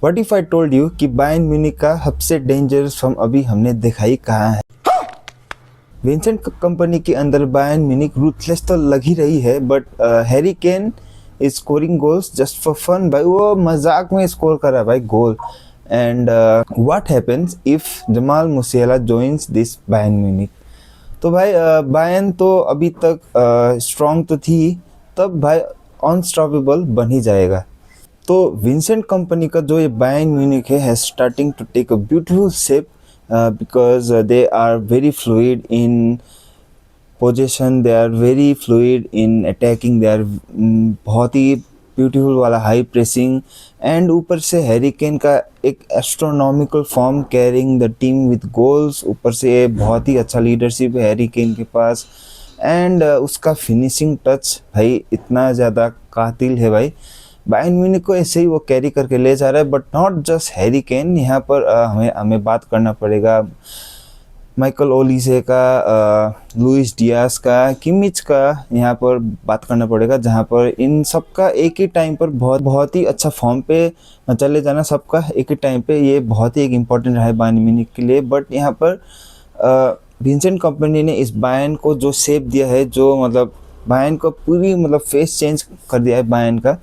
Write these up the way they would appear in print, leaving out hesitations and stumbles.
What if I told you कि Bayern Munich का सबसे डेंजरस फॉर्म अभी हमने देखा ही कहाँ है। विंसेंट कंपनी के अंदर बायर्न म्यूनिख रूथलेस तो लग ही रही है, but Harry Kane is scoring goals just for fun भाई। वो मजाक में स्कोर कर रहा है भाई goal. And what happens if Jamal Musiala joins this Bayern Munich? तो भाई बायर्न तो अभी तक स्ट्रॉन्ग तो थी, तब भाई अनस्टॉपेबल बन ही जाएगा। तो विंसेंट कंपनी का जो ये बायर्न म्यूनिख है starting to take a beautiful shape because they are very fluid in possession, they are very fluid in attacking, they are बहुत ही ब्यूटीफुल वाला हाई प्रेसिंग। एंड ऊपर से हैरी केन का एक astronomical form carrying the team with goals. ऊपर से बहुत ही अच्छा लीडरशिप है हैरी केन के पास। एंड उसका फिनिशिंग टच भाई इतना ज़्यादा कातिल है भाई। बायर्न म्यूनिख को ऐसे ही वो कैरी करके ले जा रहा है। But not just Harry Kane, यहाँ पर हमें बात करना पड़ेगा माइकल ओलिसे का, लुइस डियास का, किमिच का, यहाँ पर बात करना पड़ेगा, जहाँ पर इन सब का एक ही टाइम पर बहुत ही अच्छा फॉर्म पे चले जाना सबका एक ही टाइम पे, ये बहुत ही एक इम्पॉर्टेंट रहा है बायर्न म्यूनिख के लिए। बट यहाँ पर विंसेंट कंपनी ने इस बायर्न को जो शेप दिया है, जो मतलब बायर्न को पूरी मतलब फेस चेंज कर दिया है बायर्न का,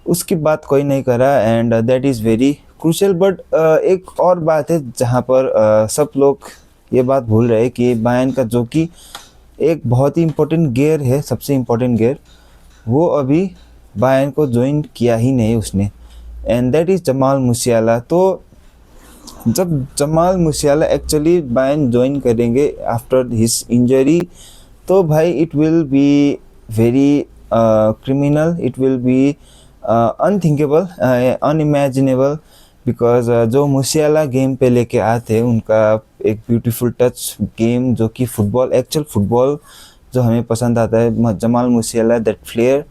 उसकी बात कोई नहीं कर रहा। And that is very crucial. But एक और बात है जहाँ पर सब लोग ये बात भूल रहे हैं कि बायर्न का जो कि एक बहुत ही इम्पोर्टेंट गियर है, सबसे इम्पोर्टेंट गियर, वो अभी बायर्न को ज्वाइन किया ही नहीं उसने। And that is Jamal मुसियाला। तो जब जमाल मुसियाला एक्चुअली बायर्न ज्वाइन करेंगे आफ्टर हिज इंजरी, तो भाई it will be very criminal, it will be unthinkable, unimaginable. Because जो मुसियाला गेम पे लेके आते हैं, उनका एक ब्यूटीफुल टच गेम जो कि फुटबॉल, एक्चुअल फुटबॉल जो हमें पसंद आता है, Jamal Musiala that flair,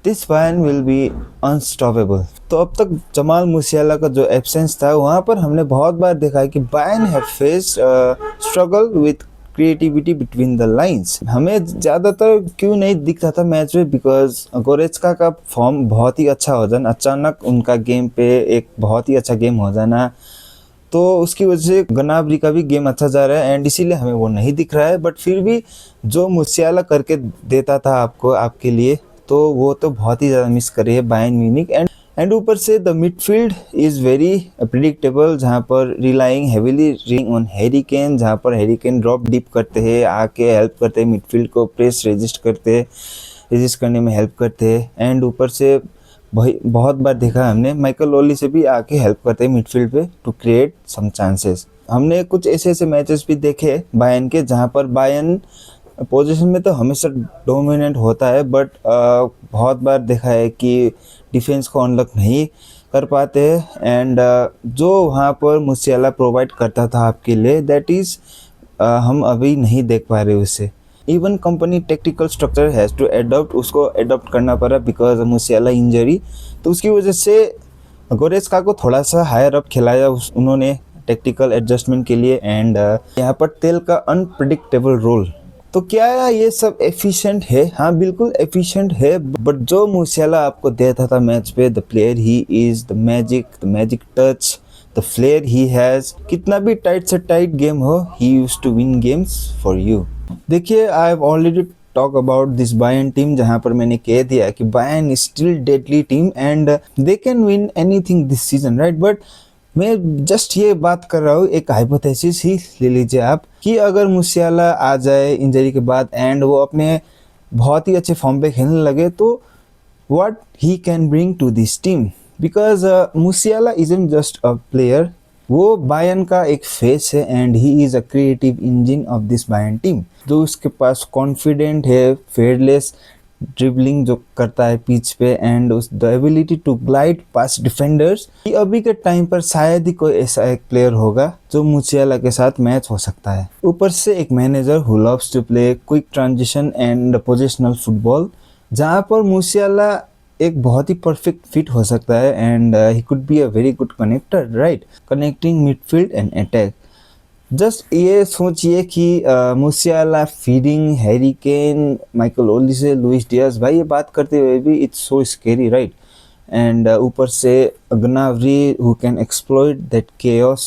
this Bayern will be unstoppable. तो अब तक जमाल मुसियाला का जो एब्सेंस था, वहाँ पर हमने बहुत बार देखा है कि Bayern have faced struggle with creativity between the lines. हमें ज़्यादातर क्यों नहीं दिखता था मैच में? बिकॉज गोरेत्स्का का फॉर्म बहुत ही अच्छा हो जाना, अचानक उनका गेम पे एक बहुत ही अच्छा गेम हो जाना, तो उसकी वजह से गनाब्री का भी गेम अच्छा जा रहा है एंड इसीलिए हमें वो नहीं दिख रहा है। बट फिर भी जो मुसियाला करके देता था आपको, आपके लिए, तो वो तो बहुत ही ज़्यादा मिस कर रही है बायर्न म्यूनिख। एंड ऊपर से the midfield is very predictable, जहाँ पर relying heavily on Harry Kane, जहाँ पर हैरी केन ड्रॉप डीप करते हैं, आके हेल्प करते हैं मिडफील्ड को, प्रेस रेजिस्ट करने में हेल्प करते हैं। एंड ऊपर से भाई बहुत बार देखा हमने माइकल ओली से भी आके हेल्प करते हैं मिडफील्ड पे टू क्रिएट सम चांसेस। हमने कुछ ऐसे मैचेस भी देखे बायर्न के, जहाँ पर बायर्न पोजीशन में तो हमेशा डोमिनेंट होता है, बट बहुत बार देखा है कि डिफेंस को अनलॉक नहीं कर पाते हैं। एंड जो वहाँ पर मुसियाला प्रोवाइड करता था आपके लिए, दैट इज़ हम अभी नहीं देख पा रहे उसे। Even Kompany tactical structure has to adopt, उसको एडॉप्ट करना पड़ा बिकॉज मुसियाला इंजरी। तो उसकी वजह से गोरेत्स्का को थोड़ा सा हायर अप खिलाया उन्होंने टेक्टिकल एडजस्टमेंट के लिए। एंड यहाँ पर तेल का अनप्रिडिक्टेबल रोल। तो क्या ये सब एफिशिएंट है? हाँ बिल्कुल एफिशिएंट है, बट जो मुसियाला आपको देता था मैच पे, the player he is, the magic touch, the flair he has, कितना भी टाइट से टाइट गेम हो, he used to win games for you. देखिए, I have already talk about this Bayern team, जहाँ पर मैंने कह दिया कि Bayern is still deadly team and they can win anything this season, right? But मैं just ये बात कर रहा हूँ, एक हाइपोथेसिस ही ले लीजिए आप, कि अगर मुसियाला आ जाए इंजरी के बाद एंड वो अपने बहुत ही अच्छे फॉर्म पे खेलने लगे, तो what he can bring to this team. Because Musiala isn't just a player, वो बायर्न का एक फेस है and he is a creative engine of this Bayern team, जो उसके पास कॉन्फिडेंट है, फेयरलेस ड्रिबलिंग जो करता है पिच पे, एंड उस the ability to glide past defenders. अभी के टाइम पर शायद ही कोई ऐसा एक प्लेयर होगा जो मुसियाला के साथ मैच हो सकता है। ऊपर से एक manager who loves to play quick transition and positional football, जहाँ पर मुसियाला एक बहुत ही परफेक्ट फिट हो सकता है। And he could be a very good connector, right, connecting midfield and attack. Just ये सोचिए कि Musiala feeding Harry Kane, Michael Olise, Luis Diaz, भाई ये बात करते हुए भी it's so scary, right? And ऊपर से Gnabry who can exploit that chaos.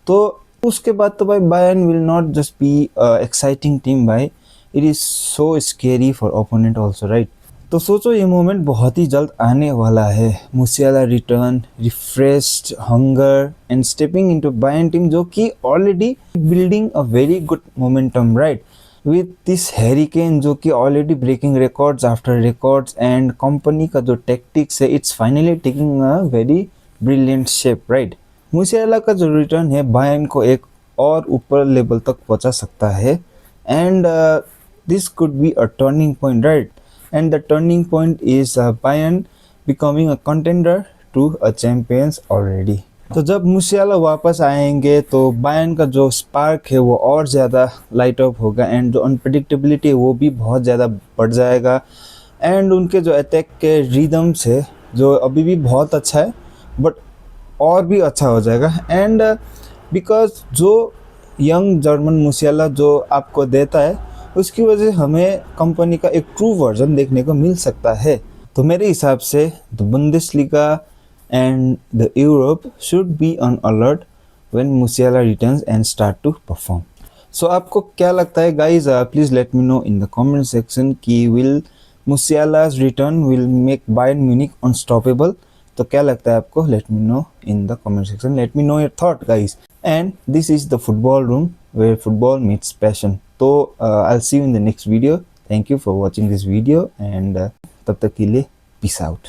तो उसके बाद तो भाई Bayern will not just be a exciting team भाई, it is so scary for opponent also, right? तो सोचो ये मोमेंट बहुत ही जल्द आने वाला है. Musiala return, refreshed, hunger and stepping into Bayern team जो कि already building a very good momentum, right? With this Harry Kane जो कि already breaking records after records, and Kompany का जो टेक्टिक्स है it's finally taking a very brilliant shape, right? Musiala का जो return है बायर्न को एक और ऊपर लेवल तक पहुंचा सकता है, and this could be a turning point, right? And the turning point is Bayern becoming a contender to a champions already. तो जब मूसियाला वापस आएंगे तो बायर्न का जो स्पार्क है वो और ज़्यादा लाइट अप होगा, एंड जो अनप्रेडिक्टेबिलिटी है वो भी बहुत ज़्यादा बढ़ जाएगा, एंड उनके जो अटैक के रिदम्स है जो अभी भी बहुत अच्छा है बट और भी अच्छा हो जाएगा. एंड बिकॉज जो यंग जर्मन मूसियाला जो आपको देता है उसकी वजह से हमें कंपनी का एक ट्रू वर्जन देखने को मिल सकता है. तो मेरे हिसाब से the Bundesliga and the Europe should be on alert when Musiala returns and start to perform. So आपको क्या लगता है guys? Please let me know in the comment section कि will Musiala's return will make Bayern Munich unstoppable? तो क्या लगता है आपको? Let me know in the comment section. Let me know your thought guys. And this is the football room where football meets passion. तो I will see you in the next video. Thank you for watching this video, and तब तक के लिए peace out.